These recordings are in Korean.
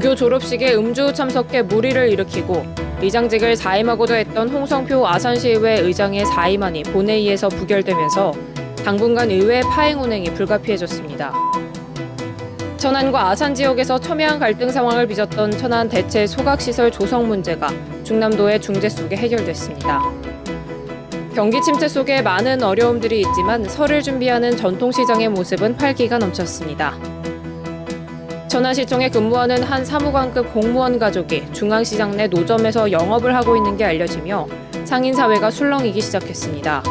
모교 졸업식에 음주 참석해 물의를 일으키고 의장직을 사임하고자 했던 홍성표 아산시의회 의장의 사임안이 본회의에서 부결되면서 당분간 의회 파행 운행이 불가피해졌습니다. 천안과 아산 지역에서 첨예한 갈등 상황을 빚었던 천안 대체 소각시설 조성 문제가 충남도의 중재 속에 해결됐습니다. 경기 침체 속에 많은 어려움들이 있지만 설을 준비하는 전통시장의 모습은 활기가 넘쳤습니다. 천안시청에 근무하는 한 사무관급 공무원 가족이 중앙시장 내 노점에서 영업을 하고 있는 게 알려지며 상인사회가 술렁이기 시작했습니다.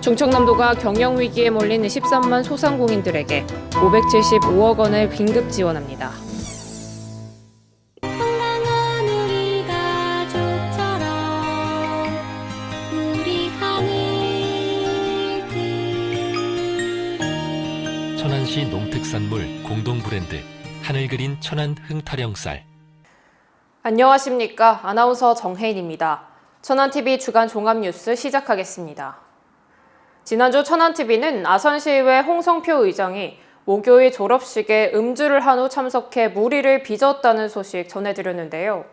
충청남도가 경영위기에 몰린 13만 소상공인들에게 575억 원을 긴급 지원합니다. 천안시 농특산물 공동 브랜드 하늘그린 천안 흥타령쌀. 안녕하십니까. 아나운서 정혜인입니다. 천안TV 주간 종합뉴스 시작하겠습니다. 지난주 천안TV는 아산시의회 홍성표 의장이 모교의 졸업식에 음주를 한 후 참석해 물의를 빚었다는 소식 전해드렸는데요.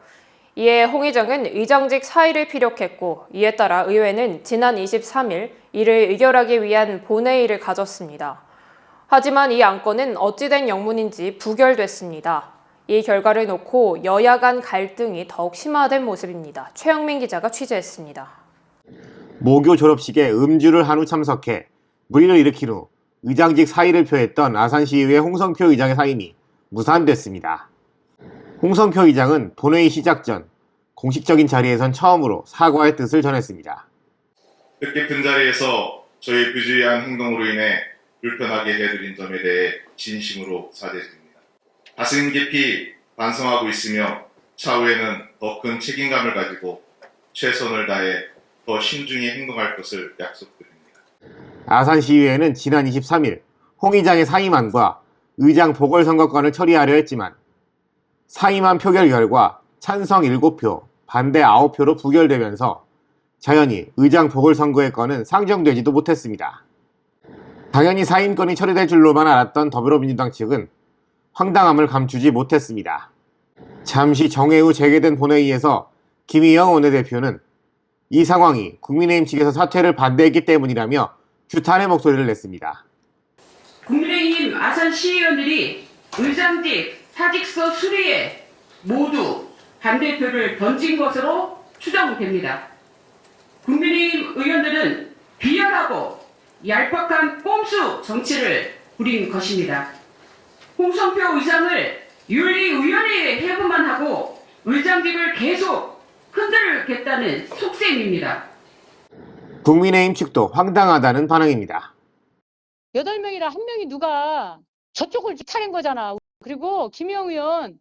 이에 홍 의장은 의장직 사의를 피력했고 이에 따라 의회는 지난 23일 이를 의결하기 위한 본회의를 가졌습니다. 하지만 이 안건은 어찌된 영문인지 부결됐습니다. 이 결과를 놓고 여야 간 갈등이 더욱 심화된 모습입니다. 최영민 기자가 취재했습니다. 모교 졸업식에 음주를 한 후 참석해 물의를 일으킨 후 의장직 사의를 표했던 아산시의회 홍성표 의장의 사임이 무산됐습니다. 홍성표 의장은 본회의 시작 전 공식적인 자리에선 처음으로 사과의 뜻을 전했습니다. 뜻깊은 자리에서 저의 부주의한 행동으로 인해 불편하게 해드린 점에 대해 진심으로 사죄드립니다. 가슴 깊이 반성하고 있으며 차후에는 더 큰 책임감을 가지고 최선을 다해 더 신중히 행동할 것을 약속드립니다. 아산시의회는 지난 23일 홍 의장의 사임안과 의장 보궐선거권을 처리하려 했지만 사임안 표결 결과 찬성 7표, 반대 9표로 부결되면서 자연히 의장 보궐선거의 건은 상정되지도 못했습니다. 당연히 사임건이 처리될 줄로만 알았던 더불어민주당 측은 황당함을 감추지 못했습니다. 잠시 정회 후 재개된 본회의에서 김희영 원내대표는 이 상황이 국민의힘 측에서 사퇴를 반대했기 때문이라며 규탄의 목소리를 냈습니다. 국민의힘 아산시의원들이 의장직 사직서 수리에 모두 반대표를 던진 것으로 추정됩니다. 국민의힘 의원들은 비열하고 얄팍한 꼼수 정치를 부린 것입니다. 홍성표 의장을 윤리위원회에 회부만 하고 의장직을 계속 흔들겠다는 속셈입니다. 국민의힘 측도 황당하다는 반응입니다. 8명이라 한 명이 누가 저쪽을 차린 거잖아. 그리고 김영 의원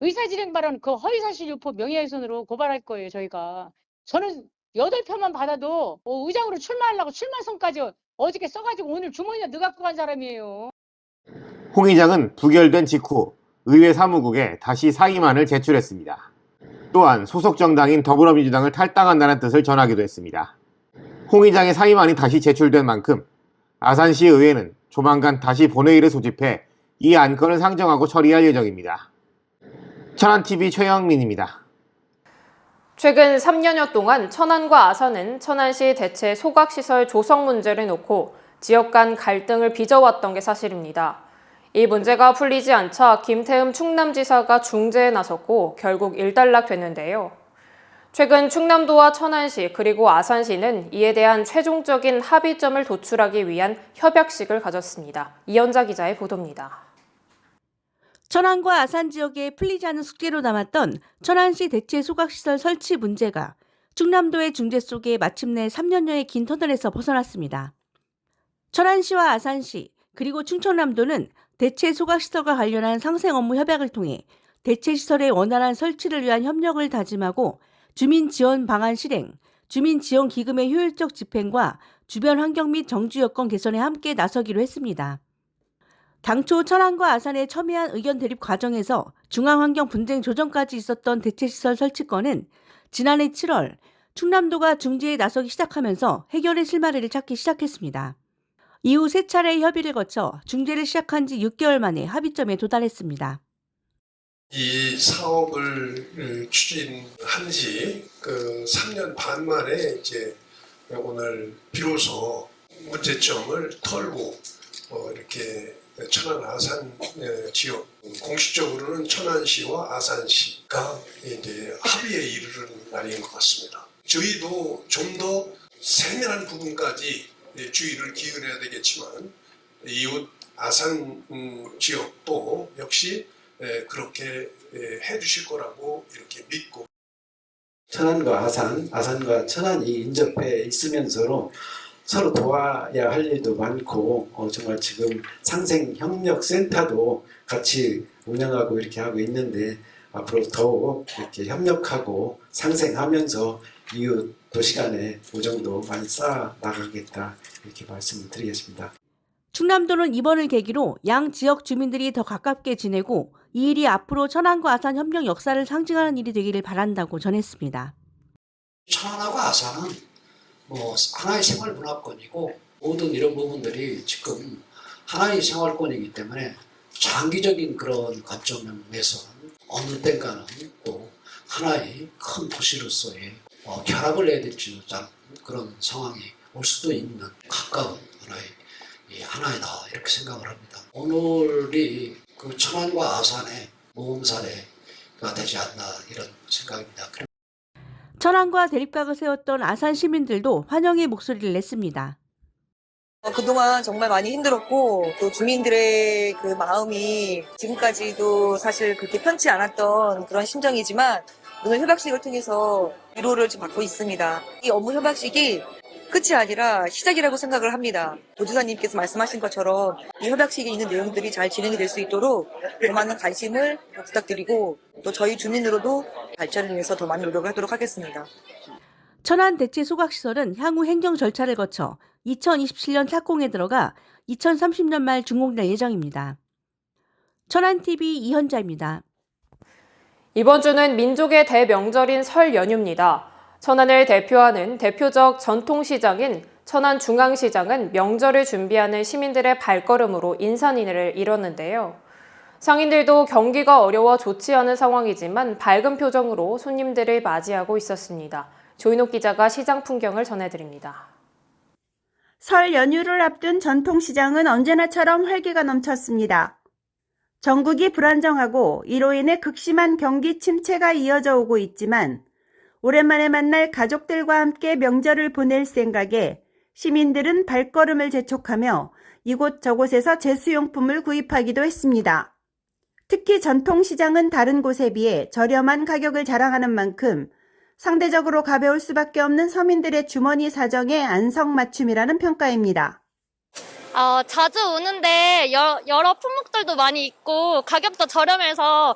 의사진행 발언 그 허위사실 유포 명예훼손으로 고발할 거예요, 저희가. 저는 8표만 받아도 의장으로 출마하려고 출마선까지 어저께 써가지고 오늘 주머니에 넣어갖고 간 사람이에요. 홍 의장은 부결된 직후 의회 사무국에 다시 사임안을 제출했습니다. 또한 소속 정당인 더불어민주당을 탈당한다는 뜻을 전하기도 했습니다. 홍 의장의 사임안이 다시 제출된 만큼 아산시 의회는 조만간 다시 본회의를 소집해 이 안건을 상정하고 처리할 예정입니다. 천안TV 최영민입니다. 최근 3년여 동안 천안과 아산은 천안시 대체 소각시설 조성 문제를 놓고 지역 간 갈등을 빚어왔던 게 사실입니다. 이 문제가 풀리지 않자 김태흠 충남지사가 중재에 나섰고 결국 일단락됐는데요. 최근 충남도와 천안시 그리고 아산시는 이에 대한 최종적인 합의점을 도출하기 위한 협약식을 가졌습니다. 이현자 기자의 보도입니다. 천안과 아산 지역에 풀리지 않은 숙제로 남았던 천안시 대체 소각시설 설치 문제가 충남도의 중재 속에 마침내 3년여의 긴 터널에서 벗어났습니다. 천안시와 아산시 그리고 충청남도는 대체 소각시설과 관련한 상생 업무 협약을 통해 대체 시설의 원활한 설치를 위한 협력을 다짐하고 주민 지원 방안 실행, 주민 지원 기금의 효율적 집행과 주변 환경 및 정주 여건 개선에 함께 나서기로 했습니다. 당초 천안과 아산의 첨예한 의견 대립 과정에서 중앙환경 분쟁 조정까지 있었던 대체시설 설치건은 지난해 7월 충남도가 중재에 나서기 시작하면서 해결의 실마리를 찾기 시작했습니다. 이후 세 차례의 협의를 거쳐 중재를 시작한 지 6개월 만에 합의점에 도달했습니다. 이 사업을 추진한 지 그 3년 반 만에 이제 오늘 비로소 문제점을 털고 이렇게 천안 아산 지역 공식적으로는 천안시와 아산시가 이제 합의에 이르는 날인 것 같습니다. 저희도 좀 더 세밀한 부분까지 주의를 기울여야 되겠지만 이웃 아산 지역도 역시 그렇게 해주실 거라고 이렇게 믿고. 천안과 아산과 천안이 인접해 있으면서 서로 도와야 할 일도 많고 정말 지금 상생협력센터도 같이 운영하고 이렇게 하고 있는데 앞으로 더욱 이렇게 협력하고 상생하면서 이웃 도시 간의 우정도 많이 쌓아 나가겠다 이렇게 말씀을 드리겠습니다. 충남도는 이번을 계기로 양 지역 주민들이 더 가깝게 지내고 이 일이 앞으로 천안과 아산 협력 역사를 상징하는 일이 되기를 바란다고 전했습니다. 천안하고 아산은 하나의 생활 문화권이고 모든 이런 부분들이 지금 하나의 생활권이기 때문에 장기적인 그런 관점에서는 어느 때인가는 또 하나의 큰 도시로서의 결합을 해야 될지 그런 상황이 올 수도 있는 가까운 하나이다 이렇게 생각을 합니다. 오늘이 그 천안과 아산의 모범 사례가 되지 않나 이런 생각입니다. 천안과 대립각을 세웠던 아산 시민들도 환영의 목소리를 냈습니다. 그동안 정말 많이 힘들었고 또 주민들의 그 마음이 지금까지도 사실 그렇게 편치 않았던 그런 심정이지만 오늘 협약식을 통해서 위로를 좀 받고 있습니다. 이 업무 협약식이 끝이 아니라 시작이라고 생각을 합니다. 도지사님께서 말씀하신 것처럼 이 협약식에 있는 내용들이 잘 진행이 될 수 있도록 더 많은 관심을 부탁드리고 또 저희 주민으로도 발전을 위해서 더 많은 노력을 하도록 하겠습니다. 천안 대체 소각시설은 향후 행정 절차를 거쳐 2027년 착공에 들어가 2030년 말 준공될 예정입니다. 천안TV 이현자입니다. 이번 주는 민족의 대명절인 설 연휴입니다. 천안을 대표하는 대표적 전통시장인 천안중앙시장은 명절을 준비하는 시민들의 발걸음으로 인산인해를 이뤘는데요. 상인들도 경기가 어려워 좋지 않은 상황이지만 밝은 표정으로 손님들을 맞이하고 있었습니다. 조인옥 기자가 시장 풍경을 전해드립니다. 설 연휴를 앞둔 전통시장은 언제나처럼 활기가 넘쳤습니다. 전국이 불안정하고 이로 인해 극심한 경기 침체가 이어져 오고 있지만 오랜만에 만날 가족들과 함께 명절을 보낼 생각에 시민들은 발걸음을 재촉하며 이곳저곳에서 제수용품을 구입하기도 했습니다. 특히 전통시장은 다른 곳에 비해 저렴한 가격을 자랑하는 만큼 상대적으로 가벼울 수밖에 없는 서민들의 주머니 사정의 안성맞춤이라는 평가입니다. 자주 오는데 여러 품목들도 많이 있고 가격도 저렴해서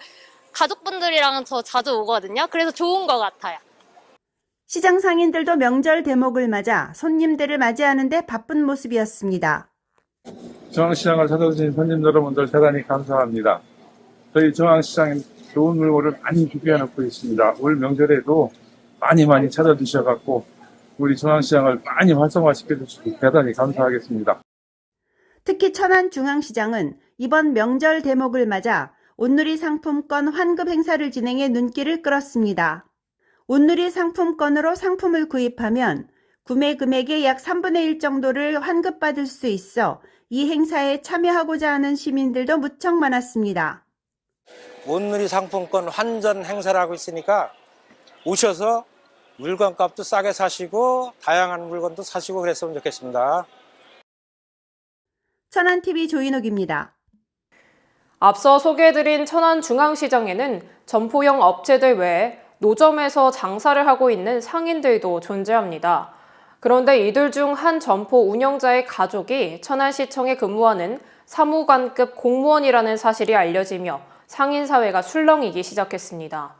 가족분들이랑 저 자주 오거든요. 그래서 좋은 것 같아요. 시장 상인들도 명절 대목을 맞아 손님들을 맞이하는 데 바쁜 모습이었습니다. 중앙시장을 찾아주신 손님 여러분들 대단히 감사합니다. 저희 중앙시장에 좋은 물건을 많이 준비해놓고 있습니다. 올 명절에도 많이 찾아주셔서 우리 중앙시장을 많이 활성화시켜 주셔서 대단히 감사하겠습니다. 특히 천안중앙시장은 이번 명절 대목을 맞아 온누리 상품권 환급 행사를 진행해 눈길을 끌었습니다. 온누리 상품권으로 상품을 구입하면 구매 금액의 약 3분의 1 정도를 환급받을 수 있어 이 행사에 참여하고자 하는 시민들도 무척 많았습니다. 온누리 상품권 환전 행사를 하고 있으니까 오셔서 물건값도 싸게 사시고 다양한 물건도 사시고 그랬으면 좋겠습니다. 천안TV 조인옥입니다. 앞서 소개해드린 천안중앙시장에는 점포형 업체들 외에 노점에서 장사를 하고 있는 상인들도 존재합니다. 그런데 이들 중 한 점포 운영자의 가족이 천안시청에 근무하는 사무관급 공무원이라는 사실이 알려지며 상인사회가 술렁이기 시작했습니다.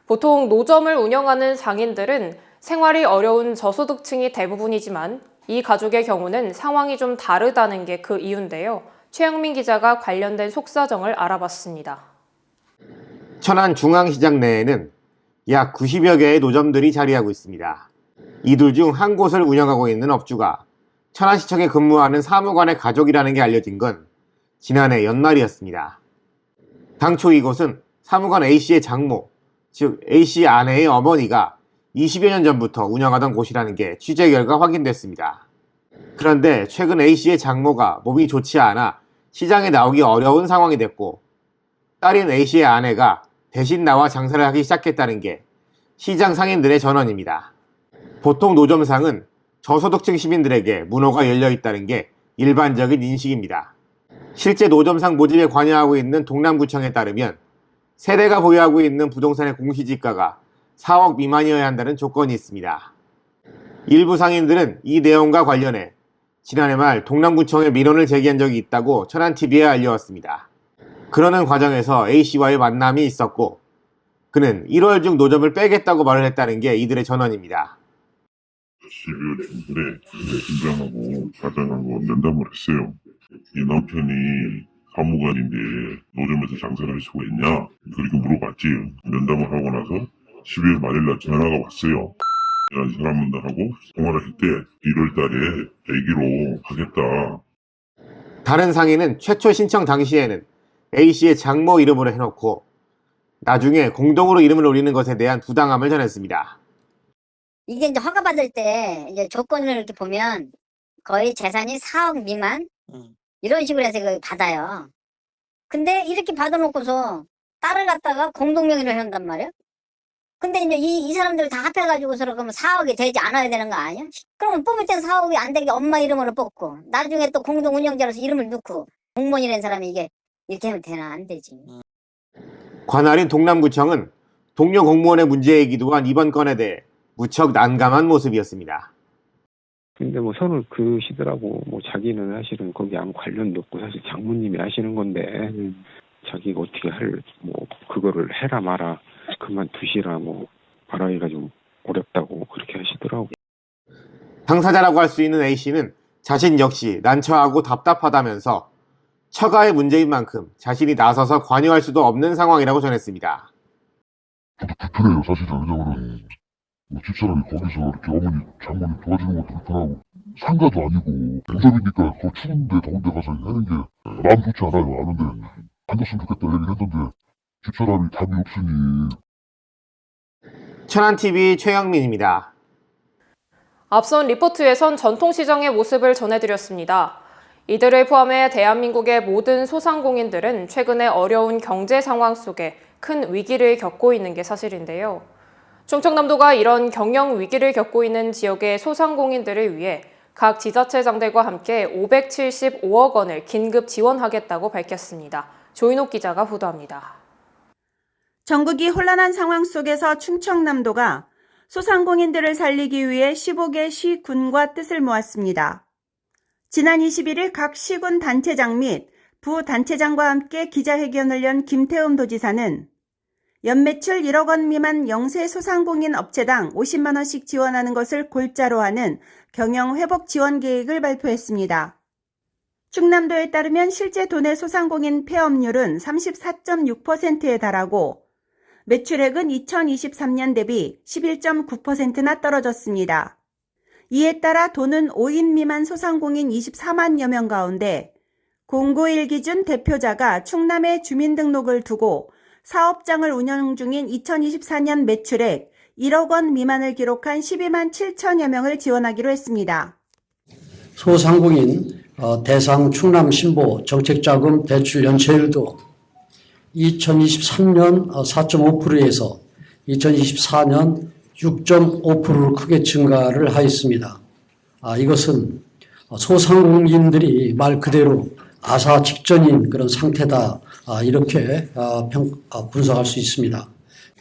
보통 노점을 운영하는 상인들은 생활이 어려운 저소득층이 대부분이지만 이 가족의 경우는 상황이 좀 다르다는 게 그 이유인데요. 최영민 기자가 관련된 속사정을 알아봤습니다. 천안중앙시장 내에는 약 90여 개의 노점들이 자리하고 있습니다. 이들 중 한 곳을 운영하고 있는 업주가 천안시청에 근무하는 사무관의 가족이라는 게 알려진 건 지난해 연말이었습니다. 당초 이곳은 사무관 A씨의 장모, 즉 A씨 아내의 어머니가 20여 년 전부터 운영하던 곳이라는 게 취재 결과 확인됐습니다. 그런데 최근 A씨의 장모가 몸이 좋지 않아 시장에 나오기 어려운 상황이 됐고 딸인 A씨의 아내가 대신 나와 장사를 하기 시작했다는 게 시장 상인들의 전언입니다. 보통 노점상은 저소득층 시민들에게 문호가 열려있다는 게 일반적인 인식입니다. 실제 노점상 모집에 관여하고 있는 동남구청에 따르면 세대가 보유하고 있는 부동산의 공시지가가 4억 미만이어야 한다는 조건이 있습니다. 일부 상인들은 이 내용과 관련해 지난해 말 동남구청에 민원을 제기한 적이 있다고 천안TV에 알려왔습니다. 그러는 과정에서 A씨와의 만남이 있었고 그는 1월 중 노점을 빼겠다고 말을 했다는 게 이들의 전언입니다. 12월 중순에 팀장하고 과장하고 면담을 했어요. 이 남편이 사무관인데 노점에서 장사를 할 수가 있냐? 그렇게 물어봤지. 면담을 하고 나서 12월 말일날 전화가 왔어요. 이 사람들하고 통화를 할 때 1월 달에 대기로 하겠다. 다른 상인은 최초 신청 당시에는 A씨의 장모 이름으로 해놓고 나중에 공동으로 이름을 올리는 것에 대한 부당함을 전했습니다. 이게 이제 허가받을 때 이제 조건을 이렇게 보면 거의 재산이 4억 미만 이런 식으로 해서 이걸 받아요. 근데 이렇게 받아놓고서 딸을 갖다가 공동명의로 해놓는단 말이에요. 근데 이제 이 사람들 다 합해가지고서 그러면 4억이 되지 않아야 되는 거 아니야? 그러면 뽑을 땐 4억이 안 되게 엄마 이름으로 뽑고 나중에 또 공동 운영자로서 이름을 넣고 공무원이라는 사람이 이게 이렇게 하면 되나? 안 되지. 관할인 동남구청은 동료 공무원의 문제이기도 한 이번 건에 대해 무척 난감한 모습이었습니다. 근데 뭐 선을 그으시더라고. 뭐 자기는 사실은 거기 아무 관련도 없고 사실 장모님이 하시는 건데 자기가 어떻게 뭐 그거를 해라 마라 그만두시라 뭐 말하기가 좀 어렵다고 그렇게 하시더라고. 당사자라고 할 수 있는 A씨는 자신 역시 난처하고 답답하다면서 처가의 문제인 만큼 자신이 나서서 관여할 수도 없는 상황이라고 전했습니다. 저도 불편해요. 사실은. 왜냐면은 뭐 집사람이 거기서 이렇게 어머니 장모님 도와주는 것도 불편하고 상가도 아니고 노점이니까 그 추운데 더운데 가서 하는 게 마음 좋지 않아요. 아는데 안 됐으면 좋겠다 얘기했는데 집사람이 답이 없으니. 천안TV 최영민입니다. 앞선 리포트에선 전통시장의 모습을 전해드렸습니다. 이들을 포함해 대한민국의 모든 소상공인들은 최근에 어려운 경제 상황 속에 큰 위기를 겪고 있는 게 사실인데요. 충청남도가 이런 경영 위기를 겪고 있는 지역의 소상공인들을 위해 각 지자체장들과 함께 575억 원을 긴급 지원하겠다고 밝혔습니다. 조인옥 기자가 보도합니다. 전국이 혼란한 상황 속에서 충청남도가 소상공인들을 살리기 위해 15개 시군과 뜻을 모았습니다. 지난 21일 각 시군 단체장 및 부단체장과 함께 기자회견을 연 김태흠 도지사는 연매출 1억 원 미만 영세 소상공인 업체당 50만 원씩 지원하는 것을 골자로 하는 경영회복 지원 계획을 발표했습니다. 충남도에 따르면 실제 도내 소상공인 폐업률은 34.6%에 달하고 매출액은 2023년 대비 11.9%나 떨어졌습니다. 이에 따라 도는 5인 미만 소상공인 24만여 명 가운데 091 기준 대표자가 충남에 주민등록을 두고 사업장을 운영 중인 2024년 매출액 1억 원 미만을 기록한 12만 7천여 명을 지원하기로 했습니다. 소상공인 대상 충남 신보 정책자금 대출 연체율도 2023년 4.5%에서 2024년 6.5%로 크게 증가를 하였습니다. 이것은 소상공인들이 말 그대로 아사 직전인 그런 상태다. 이렇게 분석할 수 있습니다.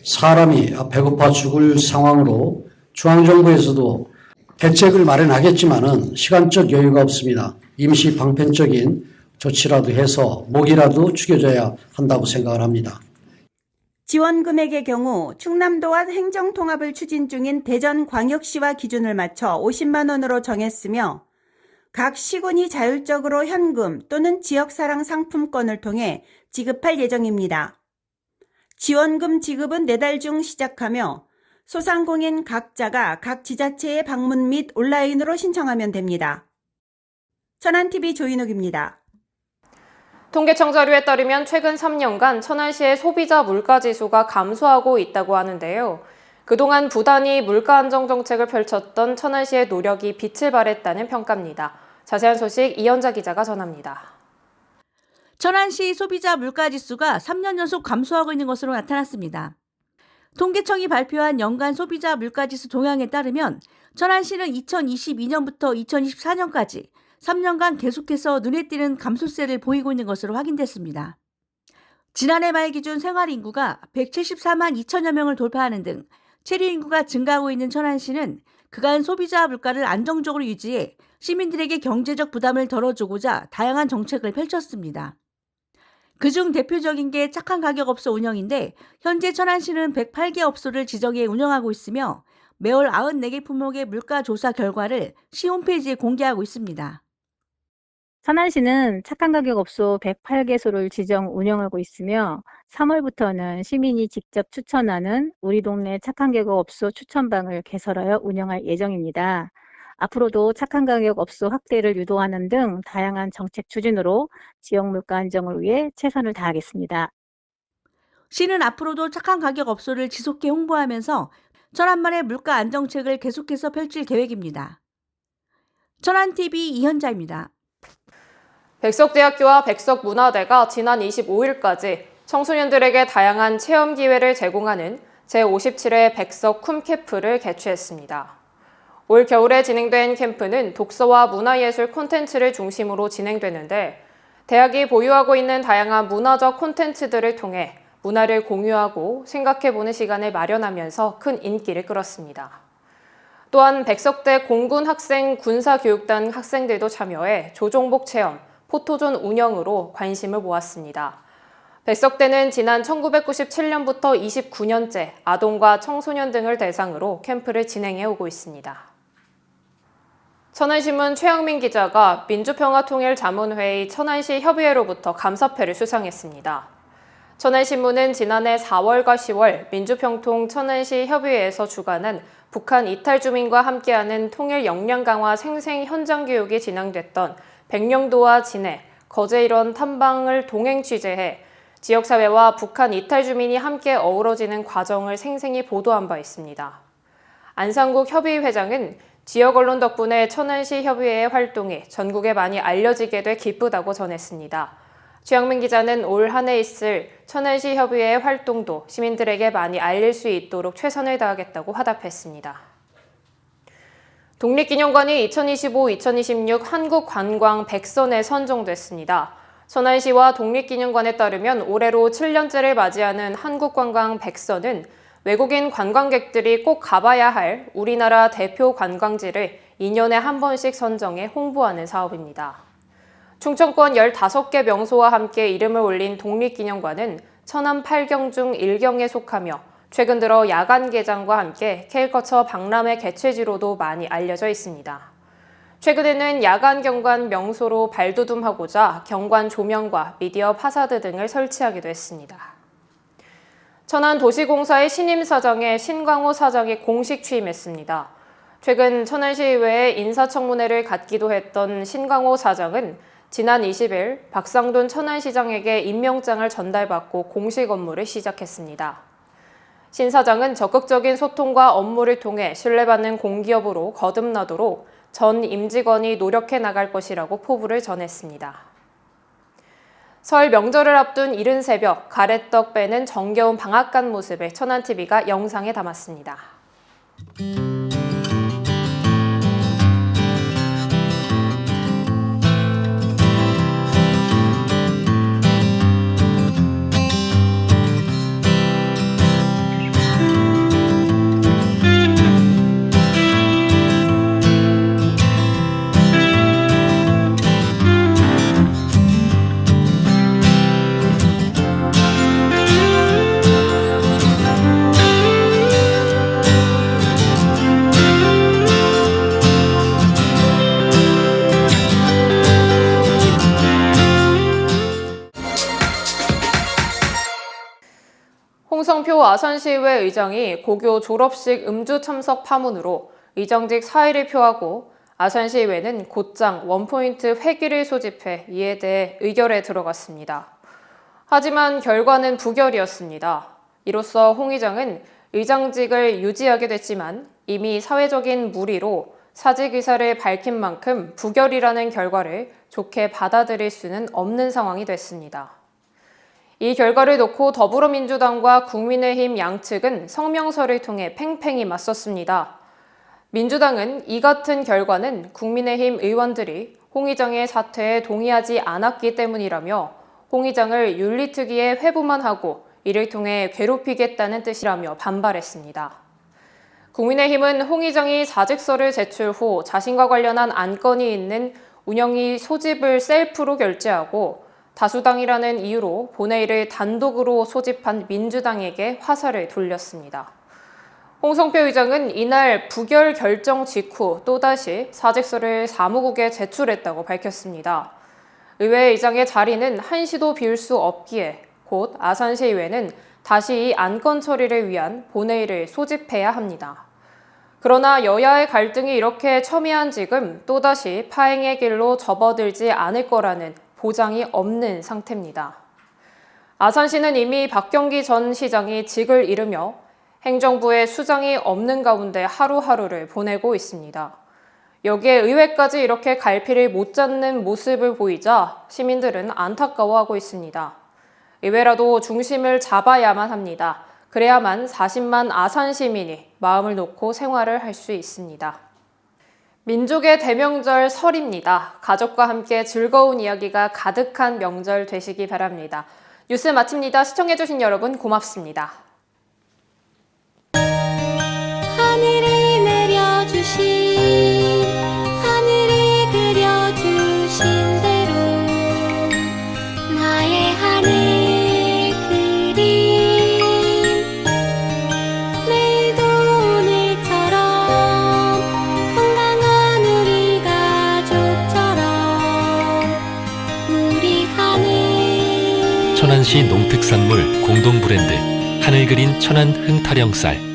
사람이 배고파 죽을 상황으로 중앙정부에서도 대책을 마련하겠지만은 시간적 여유가 없습니다. 임시 방편적인 조치라도 해서 목이라도 죽여줘야 한다고 생각을 합니다. 지원 금액의 경우 충남도와 행정통합을 추진 중인 대전광역시와 기준을 맞춰 50만 원으로 정했으며 각 시군이 자율적으로 현금 또는 지역사랑 상품권을 통해 지급할 예정입니다. 지원금 지급은 4달 중 시작하며 소상공인 각자가 각 지자체에 방문 및 온라인으로 신청하면 됩니다. 천안TV 조인옥입니다. 통계청 자료에 따르면 최근 3년간 천안시의 소비자 물가지수가 감소하고 있다고 하는데요. 그동안 부단히 물가 안정 정책을 펼쳤던 천안시의 노력이 빛을 발했다는 평가입니다. 자세한 소식 이현자 기자가 전합니다. 천안시 소비자 물가지수가 3년 연속 감소하고 있는 것으로 나타났습니다. 통계청이 발표한 연간 소비자 물가지수 동향에 따르면 천안시는 2022년부터 2024년까지 3년간 계속해서 눈에 띄는 감소세를 보이고 있는 것으로 확인됐습니다. 지난해 말 기준 생활인구가 174만 2천여 명을 돌파하는 등 체류인구가 증가하고 있는 천안시는 그간 소비자 물가를 안정적으로 유지해 시민들에게 경제적 부담을 덜어주고자 다양한 정책을 펼쳤습니다. 그중 대표적인 게 착한 가격 업소 운영인데 현재 천안시는 108개 업소를 지정해 운영하고 있으며 매월 94개 품목의 물가 조사 결과를 시 홈페이지에 공개하고 있습니다. 천안시는 착한 가격 업소 108개소를 지정 운영하고 있으며 3월부터는 시민이 직접 추천하는 우리 동네 착한 가격 업소 추천방을 개설하여 운영할 예정입니다. 앞으로도 착한 가격 업소 확대를 유도하는 등 다양한 정책 추진으로 지역 물가 안정을 위해 최선을 다하겠습니다. 시는 앞으로도 착한 가격 업소를 지속해 홍보하면서 천안만의 물가 안정책을 계속해서 펼칠 계획입니다. 천안TV 이현자입니다. 백석대학교와 백석문화대가 지난 25일까지 청소년들에게 다양한 체험 기회를 제공하는 제57회 백석 쿰캠프를 개최했습니다. 올 겨울에 진행된 캠프는 독서와 문화예술 콘텐츠를 중심으로 진행되는데 대학이 보유하고 있는 다양한 문화적 콘텐츠들을 통해 문화를 공유하고 생각해보는 시간을 마련하면서 큰 인기를 끌었습니다. 또한 백석대 공군 학생 군사교육단 학생들도 참여해 조종복 체험, 포토존 운영으로 관심을 모았습니다. 백석대는 지난 1997년부터 29년째 아동과 청소년 등을 대상으로 캠프를 진행해 오고 있습니다. 천안신문 최영민 기자가 민주평화통일자문회의 천안시 협의회로부터 감사패를 수상했습니다. 천안신문은 지난해 4월과 10월 민주평통 천안시 협의회에서 주관한 북한 이탈 주민과 함께하는 통일 역량 강화 생생 현장 교육이 진행됐던 백령도와 진해, 거제 일원 탐방을 동행 취재해 지역사회와 북한 이탈 주민이 함께 어우러지는 과정을 생생히 보도한 바 있습니다. 안상국 협의회 회장은 지역 언론 덕분에 천안시 협의회의 활동이 전국에 많이 알려지게 돼 기쁘다고 전했습니다. 최영민 기자는 올 한 해 있을 천안시 협의회의 활동도 시민들에게 많이 알릴 수 있도록 최선을 다하겠다고 화답했습니다. 독립기념관이 2025-2026 한국관광 100선에 선정됐습니다. 천안시와 독립기념관에 따르면 올해로 7년째를 맞이하는 한국관광 100선은 외국인 관광객들이 꼭 가봐야 할 우리나라 대표 관광지를 2년에 한 번씩 선정해 홍보하는 사업입니다. 충청권 15개 명소와 함께 이름을 올린 독립기념관은 천안 8경 중 1경에 속하며 최근 들어 야간 개장과 함께 캐리커처 박람회 개최지로도 많이 알려져 있습니다. 최근에는 야간 경관 명소로 발돋움하고자 경관 조명과 미디어 파사드 등을 설치하기도 했습니다. 천안도시공사의 신임 사장에 신광호 사장이 공식 취임했습니다. 최근 천안시의회에 인사청문회를 갖기도 했던 신광호 사장은 지난 20일 박상돈 천안시장에게 임명장을 전달받고 공식 업무를 시작했습니다. 신 사장은 적극적인 소통과 업무를 통해 신뢰받는 공기업으로 거듭나도록 전 임직원이 노력해 나갈 것이라고 포부를 전했습니다. 설 명절을 앞둔 이른 새벽 가래떡 빼는 정겨운 방앗간 모습을 천안TV가 영상에 담았습니다. 홍성표 아산시의회 의장이 고교 졸업식 음주 참석 파문으로 의장직 사의를 표하고 아산시의회는 곧장 원포인트 회기를 소집해 이에 대해 의결에 들어갔습니다. 하지만 결과는 부결이었습니다. 이로써 홍 의장은 의장직을 유지하게 됐지만 이미 사회적인 물의로 사직 의사를 밝힌 만큼 부결이라는 결과를 좋게 받아들일 수는 없는 상황이 됐습니다. 이 결과를 놓고 더불어민주당과 국민의힘 양측은 성명서를 통해 팽팽히 맞섰습니다. 민주당은 이 같은 결과는 국민의힘 의원들이 홍 의장의 사퇴에 동의하지 않았기 때문이라며 홍 의장을 윤리특위에 회부만 하고 이를 통해 괴롭히겠다는 뜻이라며 반발했습니다. 국민의힘은 홍 의장이 사직서를 제출 후 자신과 관련한 안건이 있는 운영위 소집을 셀프로 결재하고 다수당이라는 이유로 본회의를 단독으로 소집한 민주당에게 화살을 돌렸습니다. 홍성표 의장은 이날 부결 결정 직후 또다시 사직서를 사무국에 제출했다고 밝혔습니다. 의회 의장의 자리는 한시도 비울 수 없기에 곧 아산시의회는 다시 이 안건 처리를 위한 본회의를 소집해야 합니다. 그러나 여야의 갈등이 이렇게 첨예한 지금 또다시 파행의 길로 접어들지 않을 거라는 보장이 없는 상태입니다. 아산시는 이미 박경기 전 시장이 직을 잃으며 행정부에 수장이 없는 가운데 하루하루를 보내고 있습니다. 여기에 의회까지 이렇게 갈피를 못 잡는 모습을 보이자 시민들은 안타까워하고 있습니다. 의회라도 중심을 잡아야만 합니다. 그래야만 40만 아산 시민이 마음을 놓고 생활을 할 수 있습니다. 민족의 대명절 설입니다. 가족과 함께 즐거운 이야기가 가득한 명절 되시기 바랍니다. 뉴스 마칩니다. 시청해주신 여러분 고맙습니다. 하늘이 내려주신 하늘이 그려주신 대로 나의 하늘 그림 내일도 오늘처럼 건강한 우리 가족처럼 우리 하늘 천안시 농특산물 공동 브랜드 하늘 그린 천안 흥타령쌀